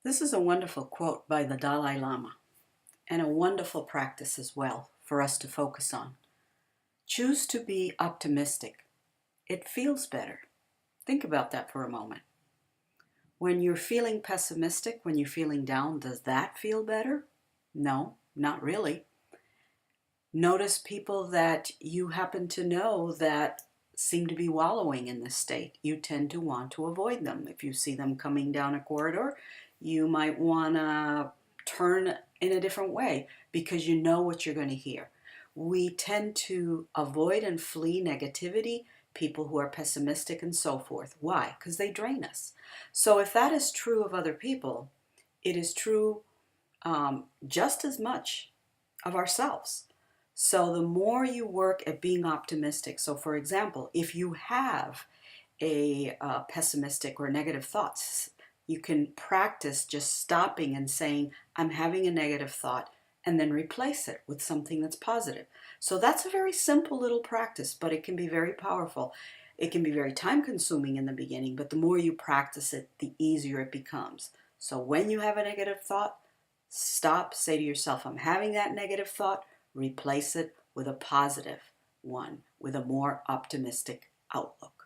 This is a wonderful quote by the Dalai Lama and a wonderful practice as well for us to focus on. Choose to be optimistic. It feels better. Think about that for a moment. When you're feeling pessimistic, when you're feeling down, does that feel better? No, not really. Notice people that you happen to know that seem to be wallowing in this state. You tend to want to avoid them. If you see them coming down a corridor, you might want to turn in a different way because you know what you're going to hear. We tend to avoid and flee negativity, people who are pessimistic and so forth. Why? Because they drain us. So if that is true of other people, it is true just as much of ourselves. So the more you work at being optimistic, so for example, if you have a pessimistic or negative thoughts, you can practice just stopping and saying, I'm having a negative thought, and then replace it with something that's positive. So that's a very simple little practice, but it can be very powerful. It can be very time consuming in the beginning, but the more you practice it, the easier it becomes. So when you have a negative thought, stop, say to yourself, I'm having that negative thought, replace it with a positive one, with a more optimistic outlook.